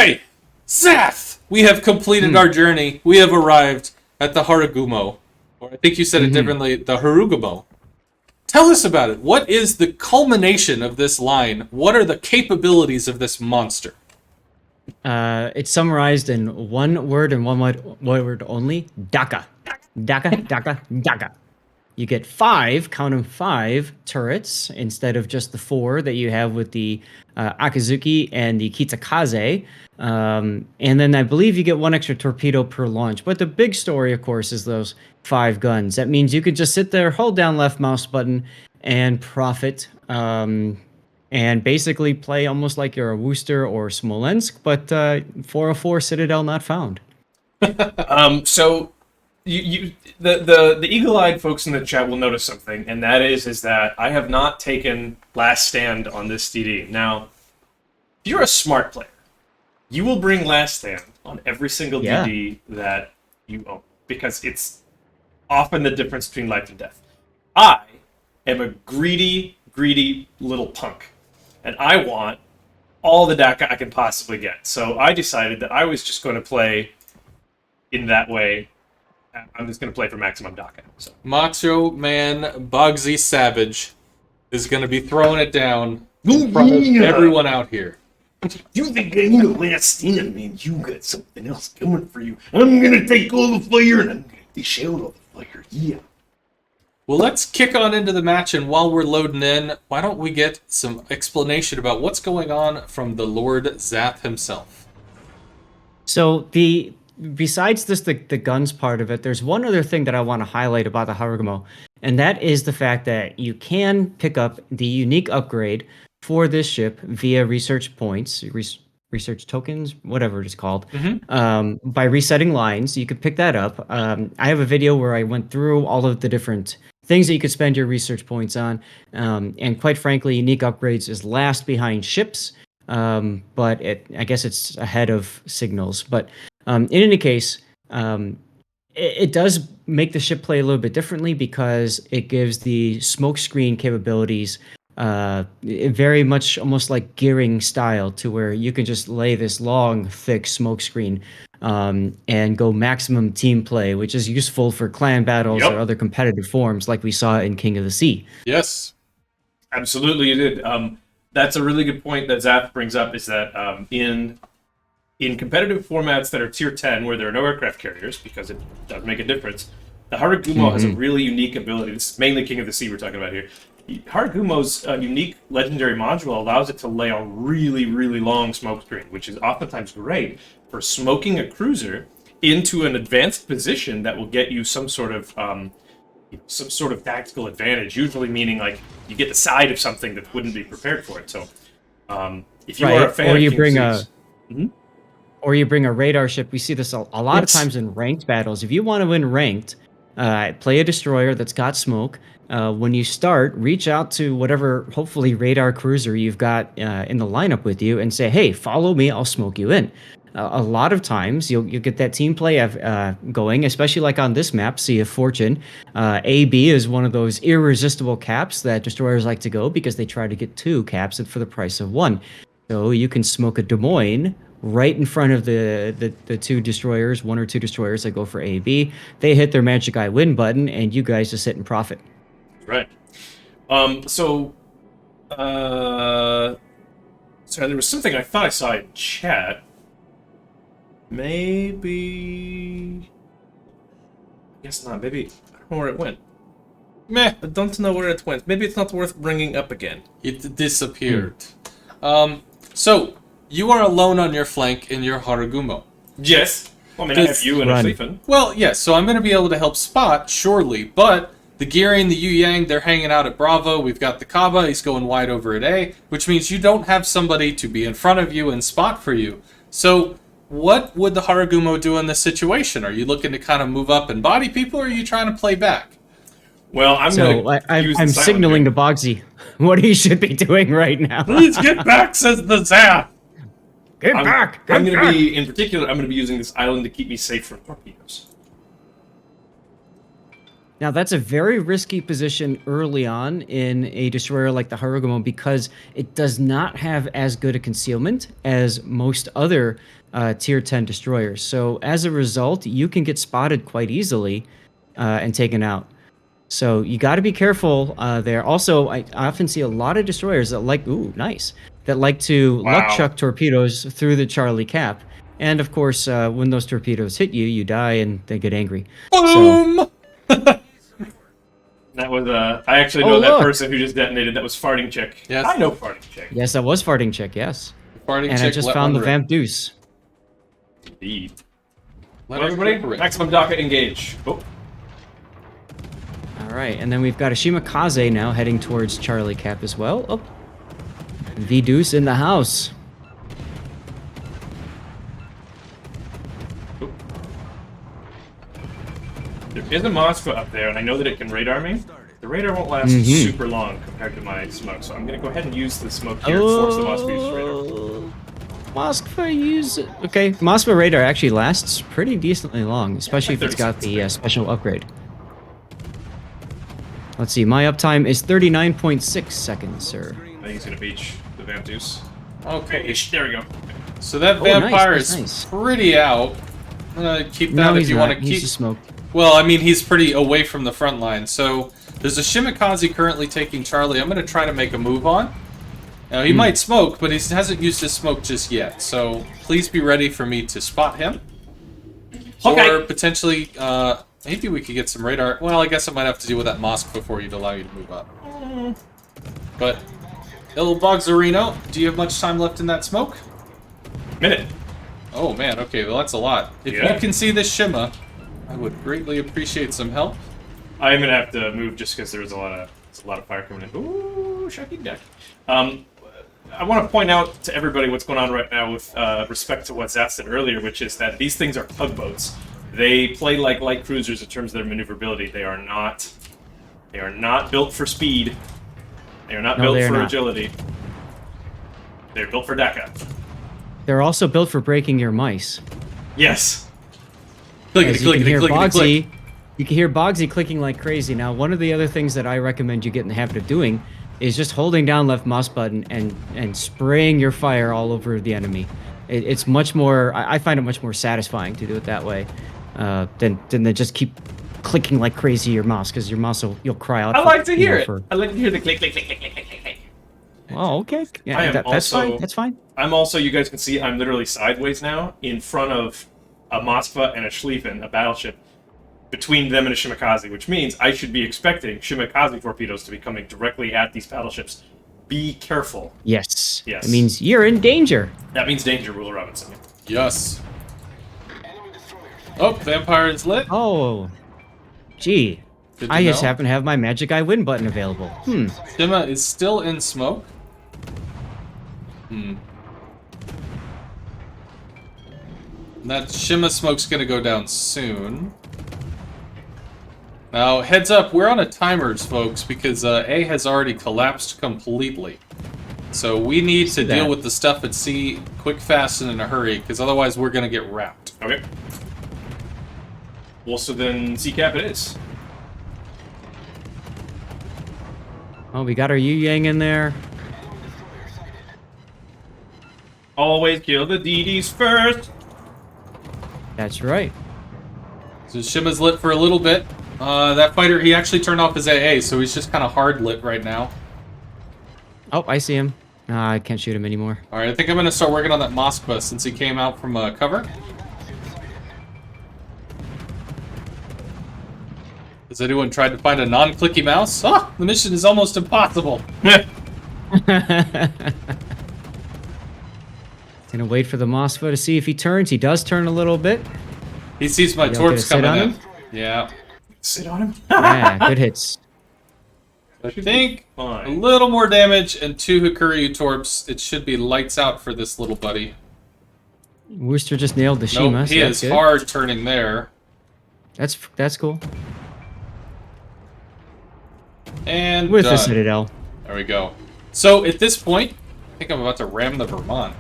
Okay, Zath, we have completed our journey. We have arrived at the Harugumo, or I think you said it differently, the Harugumo. Tell us about it. What is the culmination of this line? What are the capabilities of this monster? It's summarized in one word and one word only. Daka. Daka, Daka, Daka. You get 5, count them 5 turrets instead of just the 4 that you have with the Akazuki and the Kitakaze. And then I believe you get 1 extra torpedo per launch. But the big story, of course, is those 5 guns. That means you could just sit there, hold down left mouse button, and profit. And basically play almost like you're a Worcester or Smolensk, but 404 Citadel not found. So the eagle-eyed folks in the chat will notice something, and that is that I have not taken Last Stand on this DD. Now, if you're a smart player, you will bring Last Stand on every single DD that you own, because it's often the difference between life and death. I am a greedy little punk, and I want all the DACA I can possibly get. So I decided that I was just going to play in that way. I'm just going to play for maximum DACA. So. Macho Man Bugsy Savage is going to be throwing it down in front of everyone out here. You think I need a Last Stand, man? You got something else coming for you. I'm going to take all the fire, and I'm going to dish out all the fire. Yeah. Well, let's kick on into the match, and while we're loading in, why don't we get some explanation about what's going on from the Lord Zath himself? So besides this, the guns part of it, there's one other thing that I want to highlight about the Harugumo, and that is the fact that you can pick up the unique upgrade for this ship via research points, research tokens, whatever it is called. By resetting lines, you could pick that up. I have a video where I went through all of the different things that you could spend your research points on. And quite frankly, unique upgrades is last behind ships, but I guess it's ahead of signals. But in any case, it does make the ship play a little bit differently because it gives the smokescreen capabilities very much almost like gearing style, to where you can just lay this long, thick smoke screen and go maximum team play, which is useful for clan battles or other competitive forms like we saw in King of the Sea. Yes. Absolutely, you did. That's a really good point that Zath brings up, is that in competitive formats that are tier 10, where there are no aircraft carriers, because it does make a difference, the Harugumo has a really unique ability. This is mainly King of the Sea we're talking about here. Harugumo's unique legendary module allows it to lay a really long smoke screen, which is oftentimes great for smoking a cruiser into an advanced position that will get you some sort of tactical advantage. Usually meaning like you get the side of something that wouldn't be prepared for it. So if you are a fan, or you bring a radar ship. We see this a lot of times in ranked battles. If you want to win ranked, play a destroyer that's got smoke. When you start, reach out to whatever, hopefully, radar cruiser you've got in the lineup with you and say, hey, follow me, I'll smoke you in. A lot of times, you'll get that team play going, especially like on this map, Sea of Fortune. AB is one of those irresistible caps that destroyers like to go because they try to get 2 caps for the price of 1. So you can smoke a Des Moines right in front of the 2 destroyers, 1 or 2 destroyers that go for AB. They hit their Magic Eye win button, and you guys just sit and profit. Right. So there was something I thought I saw in chat. Maybe... I guess not. Maybe... I don't know where it went. Meh, I don't know where it went. Maybe it's not worth bringing up again. It disappeared. So, you are alone on your flank in your Harugumo. Yes. Well, I mean, I have you and a Sleepin. Well, yes, so I'm going to be able to help Spot, surely, but the Gearing, the Yu Yang, they're hanging out at Bravo. We've got the Kaba, he's going wide over at A, which means you don't have somebody to be in front of you and spot for you. So, what would the Harugumo do in this situation? Are you looking to kind of move up and body people, or are you trying to play back? Well, I'm signaling to Bogsy what he should be doing right now. Please get back, says the Zath. Get back! I'm going to be, in particular, I'm going to be using this island to keep me safe from torpedoes. Now, that's a very risky position early on in a destroyer like the Harugumo because it does not have as good a concealment as most other tier 10 destroyers. So, as a result, you can get spotted quite easily and taken out. So, you got to be careful there. Also, I often see a lot of destroyers that like, ooh, nice, that like to luck Wow. chuck torpedoes through the Charlie cap. And of course, when those torpedoes hit you, you die and they get angry. So, Boom! That was I actually know Oh, that look. person who just detonated. That was Farting Chick. Yes. I know Farting Chick. yes, that was Farting Chick, yes. Farting And I chick, just let found the one rip. Vamp Deuce. Indeed. Let Well, her everybody, rip. maximum DACA engage. Oh, All right, and then we've got a Shimakaze now heading towards Charlie Cap as well. Oh, V Deuce in the house. there is a Moskva up there, and I know that it can radar me. The radar won't last super long compared to my smoke, so I'm going to go ahead and use the smoke here to force the Moskva to use radar. Moskva use it. Okay, Moskva radar actually lasts pretty decently long, especially if it's got the special upgrade. Let's see, my uptime is 39.6 seconds, sir. I think he's going to beach the Vamp Deuce. Okay, There we go. so that Oh, nice, vampire nice, is nice. pretty out. I'm gonna keep that No, if he's you not. want to He's keep. just smoked. Well, I mean, he's pretty away from the front line. So there's a Shimakaze currently taking Charlie. I'm going to try to make a move on. Now, he might smoke, but he hasn't used his smoke just yet. So please be ready for me to spot him. Okay. Or potentially, maybe we could get some radar. Well, I guess I might have to deal with that mosque before he'd allow you to move up. But, Il Bogzarino, do you have much time left in that smoke? Minute. Oh, man, okay, well, that's a lot. If Yeah. you can see this Shima, I would greatly appreciate some help. I'm going to have to move just because there's a lot of fire coming in. Ooh, shucky duck. I want to point out to everybody what's going on right now with respect to what Zat said earlier, which is that these things are tugboats. They play like light cruisers in terms of their maneuverability. They are not built for speed. They are not No, built they are for not. agility. They're built for DACA. They're also built for breaking your mice. Yes. As you can hear click. Bogsy, you can hear Bogsy clicking like crazy. Now, one of the other things that I recommend you get in the habit of doing is just holding down left mouse button and spraying your fire all over the enemy. It's much more. I find it much more satisfying to do it that way than to just keep clicking like crazy your mouse because your mouse you'll cry out. I like to you hear know, it. for- I like to hear the click, click, click, click, click, click, click, click. Oh, okay. Yeah, I am that's also- fine. That's fine. I'm also, you guys can see, I'm literally sideways now in front of a Moskva and a Schlieffen, a battleship, between them and a Shimakaze, which means I should be expecting Shimakaze torpedoes to be coming directly at these battleships. Be careful. Yes. Yes. It means you're in danger. That means danger, Will Robinson. Yes. Oh, vampire is lit. Oh. Gee. Good to I just know. happen to have my Magic Eye win button available. Shima is still in smoke. That Shima smoke's gonna go down soon. Now, heads up, we're on a timers, folks, because A has already collapsed completely. So we need to deal with the stuff at sea quick, fast, and in a hurry, because otherwise we're gonna get wrapped. Okay. Well, so then CCAP it is. Oh, we got our Yu Yang in there. Always kill the DDs first. That's right. So Shima's lit for a little bit. That fighter, he actually turned off his AA, so he's just kind of hard lit right now. Oh, I see him. I can't shoot him anymore. Alright, I think I'm gonna start working on that Moskva since he came out from cover. Has anyone tried to find a non-clicky mouse? Ah, the mission is almost impossible. Gonna wait for the Moskva to see if he turns. He does turn a little bit. He sees my You don't torps get a sit coming on in. him? Yeah. Sit on him. Yeah, good hits. I think a Fine. little more damage and 2 Hakuryu torps. It should be lights out for this little buddy. Worcester just nailed the Shima. Nope, so he that's is good. hard turning there. That's cool. And With the done. Citadel. There we go. So at this point, I think I'm about to ram the Vermont.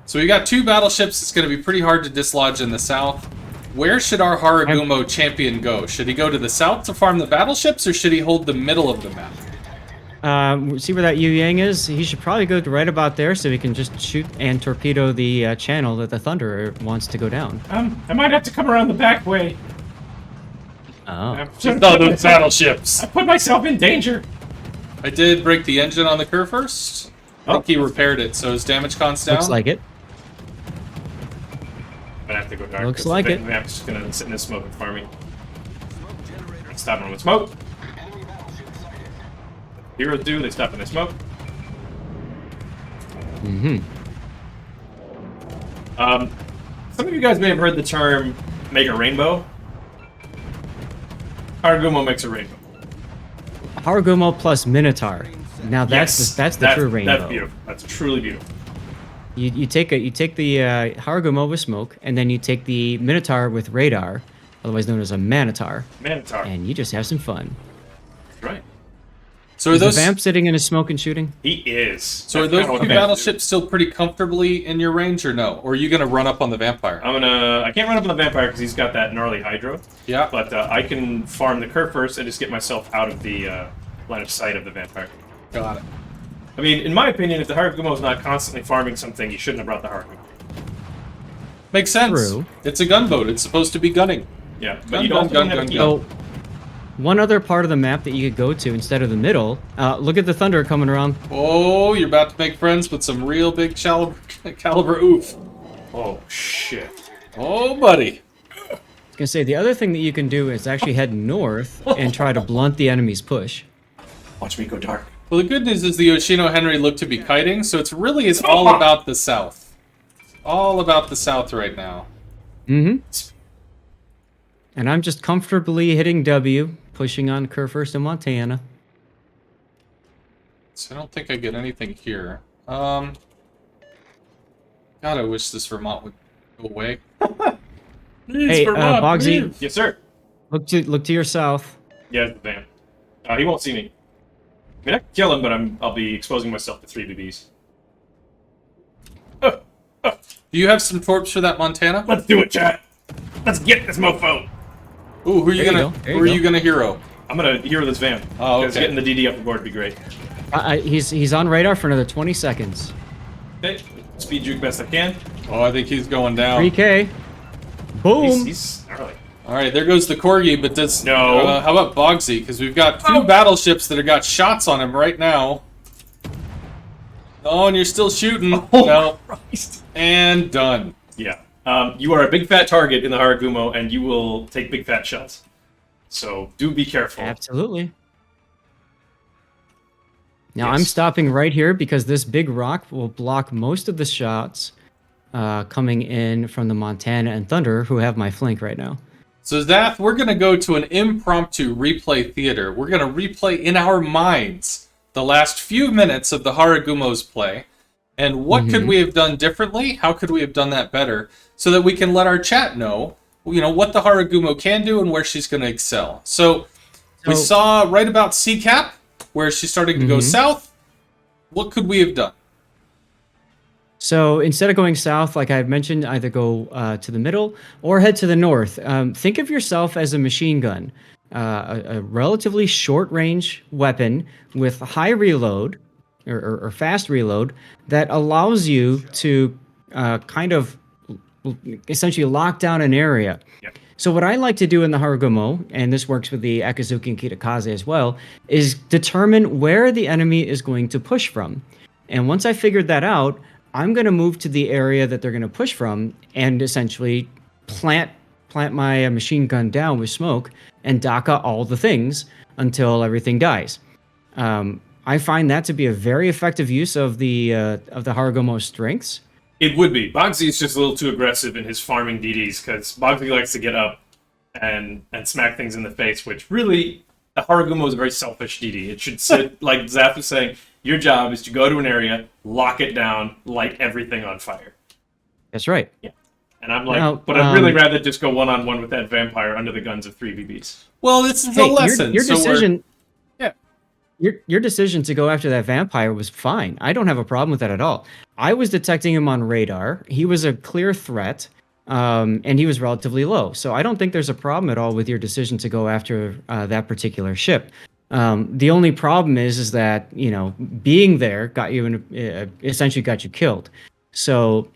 So we got 2 battleships. It's going to be pretty hard to dislodge in the south. Where should our Harugumo champion go? Should he go to the south to farm the battleships, or should he hold the middle of the map? See where that Yu Yang is? He should probably go right about there so he can just shoot and torpedo the channel that the Thunderer wants to go down. I might have to come around the back way. Oh. Just all those battleships. I put myself in danger. I did break the engine on the Kerr first. I think he repaired it, so his damage con's down. Looks like it. I'm gonna have to go dark. Looks like it. I'm just gonna sit in this smoke and farming. Stop him with smoke. Heroes do, they stop in the smoke. Mm-hmm. Some of you guys may have heard the term make a rainbow. Harugumo makes a rainbow. Harugumo plus Minotaur. Now that's the true rainbow. That's beautiful. That's truly beautiful. You take the Harugumo with smoke, and then you take the Minotaur with radar, otherwise known as a Manitar, Manitar. and you just have some fun. That's right. So are Is those the vamp sitting in his smoke and shooting? He is. So are those two battleships still pretty comfortably in your range, or no? Or are you gonna run up on the vampire? I can't run up on the vampire because he's got that gnarly hydro. Yeah. But I can farm the Kerr first and just get myself out of the line of sight of the vampire. Got it. I mean, in my opinion, if the Harugumo is not constantly farming something, you shouldn't have brought the Harugumo. Makes sense. True. It's a gunboat. It's supposed to be gunning. Yeah, but Gun, you gun, don't gun, have gun, to So, one other part of the map that you could go to instead of the middle. Look at the Thunder coming around. Oh, you're about to make friends with some real big caliber oof. Oh, shit. Oh, buddy. I was gonna say the other thing that you can do is actually head north and try to blunt the enemy's push. Watch me go dark. Well, the good news is the Yoshino Henry looked to be kiting, so it's all about the south. All about the south right now. Mm-hmm. And I'm just comfortably hitting W, pushing on Kerr first and Montana. So I don't think I get anything here. God, I wish this Vermont would go away. Hey, Bogsy, Yes, sir. look to your south. Yeah, the van. He won't see me. I mean, I can kill him, but I'll be exposing myself to 3 BBs. Do you have some torps for that Montana? Let's do it, chat. Let's get this mofo. Ooh, who are you There you gonna? go. There Who you are go. you gonna hero? I'm gonna hero this van. Oh, Because okay. getting the DD up the board would be great. He's on radar for another 20 seconds. Okay, speed juke best I can. Oh, I think he's going down. 3K. Boom. He's gnarly. All right, there goes the Corgi, but does No. how about Bogsy? Because we've got two battleships that have got shots on him right now. Oh, and you're still shooting. Oh, No, Christ. and done. Yeah. You are a big fat target in the Harugumo, and you will take big fat shells. So do be careful. Absolutely. Now Yes. I'm stopping right here because this big rock will block most of the shots coming in from the Montana and Thunder, who have my flank right now. So Zath, we're gonna go to an impromptu replay theater. We're gonna replay in our minds the last few minutes of the Harugumo's play, and what could we have done differently? How could we have done that better? So that we can let our chat know, what the Harugumo can do and where she's gonna excel. So we saw right about CCAP, where she's starting to go south. What could we have done? So instead of going south, like I had mentioned, either go to the middle or head to the north. Think of yourself as a machine gun, a relatively short-range weapon with high reload or fast reload that allows you to kind of essentially lock down an area. Yep. So what I like to do in the Harugumo, and this works with the Akazuki and Kitakaze as well, is determine where the enemy is going to push from. And once I figured that out, I'm going to move to the area that they're going to push from and essentially plant my machine gun down with smoke and DACA all the things until everything dies. I find that to be a very effective use of the Harugumo's strengths. It would be. Bogsy is just a little too aggressive in his farming DDs, because Bogsy likes to get up and smack things in the face, which really, the Harugumo is a very selfish DD. It should sit, like Zaf was saying, your job is to go to an area, lock it down, light everything on fire. That's right. Yeah. And I'm like, Now, but I'd really rather just go one-on-one with that vampire under the guns of 3 BBs. Well, this is a Hey, lesson. Your so we're- decision. Yeah. Your decision to go after that vampire was fine. I don't have a problem with that at all. I was detecting him on radar. He was a clear threat. and he was relatively low. So I don't think there's a problem at all with your decision to go after that particular ship. The only problem is that being there got you essentially got you killed. So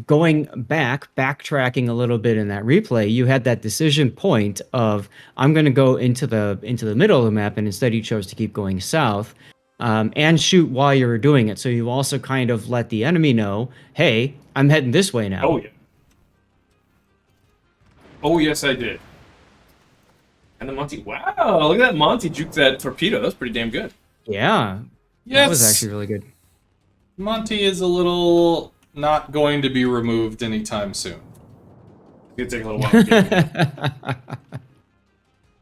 going backtracking a little bit in that replay, you had that decision point of I'm going to go into the middle of the map, and instead you chose to keep going south and shoot while you were doing it. So you also kind of let the enemy know, hey, I'm heading this way now. Oh yeah. Oh yes, I did. And the Monty, wow, look at that Monty juke that torpedo. That was pretty damn good. Yeah, that was actually really good. Monty is a little not going to be removed anytime soon. It's gonna take a little while.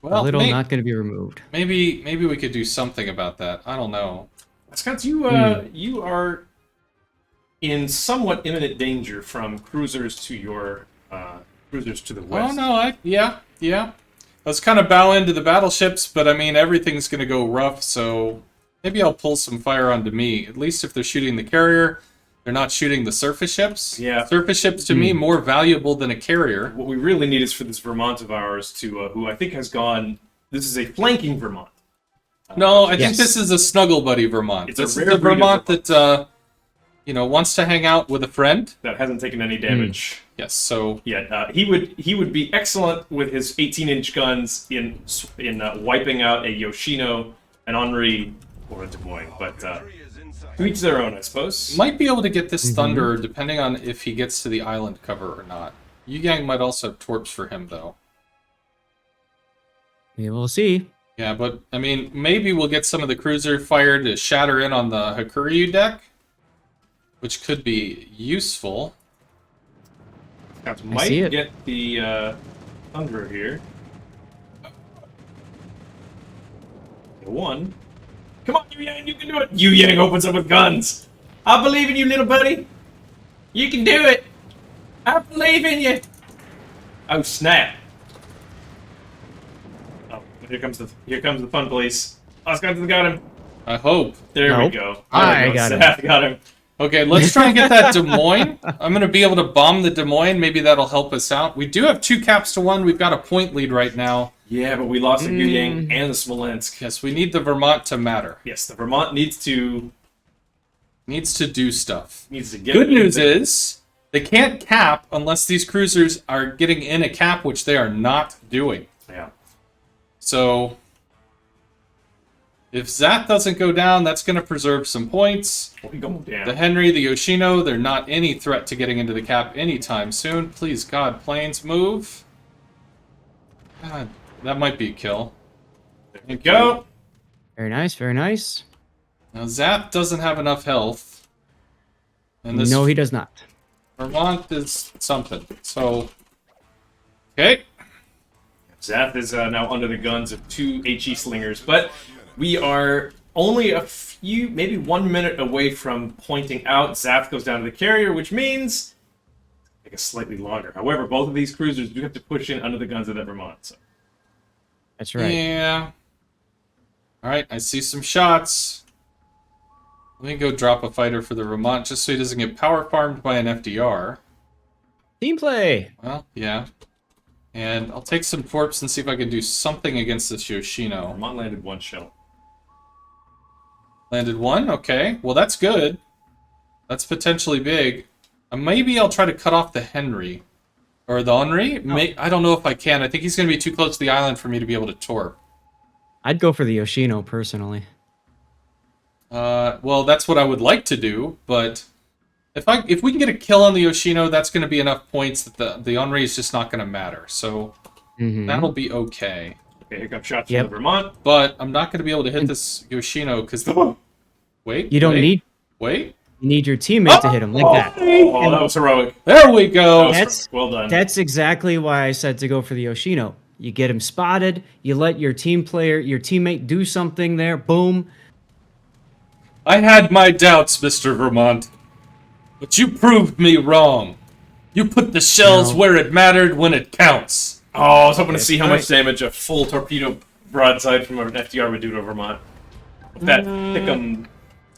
Well, not going to be removed. Maybe we could do something about that. I don't know. Scott, you are in somewhat imminent danger from cruisers to your cruisers to the west. Oh no, yeah. Let's kind of bow into the battleships, but I mean everything's going to go rough, so maybe I'll pull some fire onto me. At least if they're shooting the carrier, they're not shooting the surface ships. Yeah. Surface ships to me more valuable than a carrier. What we really need is for this Vermont of ours to, who I think has gone. This is a flanking Vermont. No, I think this is a snuggle buddy Vermont. It's this a is rare the Vermont that wants to hang out with a friend that hasn't taken any damage. Yes, so yeah, he would be excellent with his 18-inch guns in wiping out a Yoshino, an Henri, or a Des Moines. But to each their own, I suppose. Might be able to get this Thunder depending on if he gets to the island cover or not. Yugang might also have torps for him though. Yeah, we'll see. Yeah, but I mean, maybe we'll get some of the cruiser fire to shatter in on the Hakuryu deck, which could be useful. Might get the Thunder here. One. Come on, Yu Yang, you can do it! Yu Yang opens up with guns. I believe in you, little buddy. You can do it. I believe in you. Oh snap! Oh, here comes the fun police. Oscar got him. I hope. There we go. I got him. Got him. Okay, let's try and get that Des Moines. I'm going to be able to bomb the Des Moines. Maybe that'll help us out. We do have 2 caps to 1. We've got a point lead right now. Yeah, but we lost the Yu Yang and the Smolensk. Yes, we need the Vermont to matter. Yes, the Vermont needs to do stuff. Needs to get. Good news is they can't cap unless these cruisers are getting in a cap, which they are not doing. Yeah. So if Zat doesn't go down, that's going to preserve some points. The Henry, the Yoshino, they're not any threat to getting into the cap anytime soon. Please, God, planes, move. God, that might be a kill. There you go. Very nice, very nice. Now, Zat doesn't have enough health. And this No, he does not. Vermont is something. So, okay. Zath is now under the guns of 2 HE slingers, but we are only a few, maybe 1 minute away from pointing out. Zath goes down to the carrier, which means take a slightly longer. However, both of these cruisers do have to push in under the guns of that Vermont. So. That's right. Yeah. All right, I see some shots. Let me go drop a fighter for the Vermont just so he doesn't get power farmed by an FDR. Team play. Well, yeah. And I'll take some torps and see if I can do something against this Yoshino. Vermont landed 1 shell. Landed 1? Okay. Well, that's good. That's potentially big. Maybe I'll try to cut off the Henry. Or the Henry? I don't know if I can. I think he's going to be too close to the island for me to be able to torp. I'd go for the Yoshino, personally. Well, that's what I would like to do, but if we can get a kill on the Yoshino, that's going to be enough points that the Henry is just not going to matter. So that'll be okay. Okay, here comes shots from the Vermont. But I'm not going to be able to hit this Yoshino because wait. You don't need. Wait. You need your teammate to hit him like that. Oh, that was heroic. There we go. Well done. That's exactly why I said to go for the Yoshino. You get him spotted. You let your teammate do something there. Boom. I had my doubts, Mr. Vermont. But you proved me wrong. You put the shells where it mattered when it counts. Oh, I was hoping to see how much damage a full torpedo broadside from an FDR would do to Vermont. With that thick'em...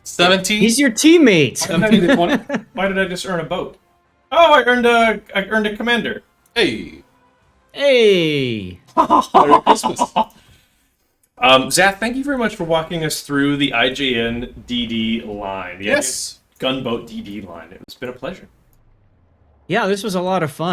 17? He's your teammate. 17 to 20? Why did I just earn a boat? Oh, I earned a commander. Hey, Hey! Merry Christmas. Zach, thank you very much for walking us through the IJN DD line. The Yes. Gunboat DD line. It's been a pleasure. Yeah, this was a lot of fun.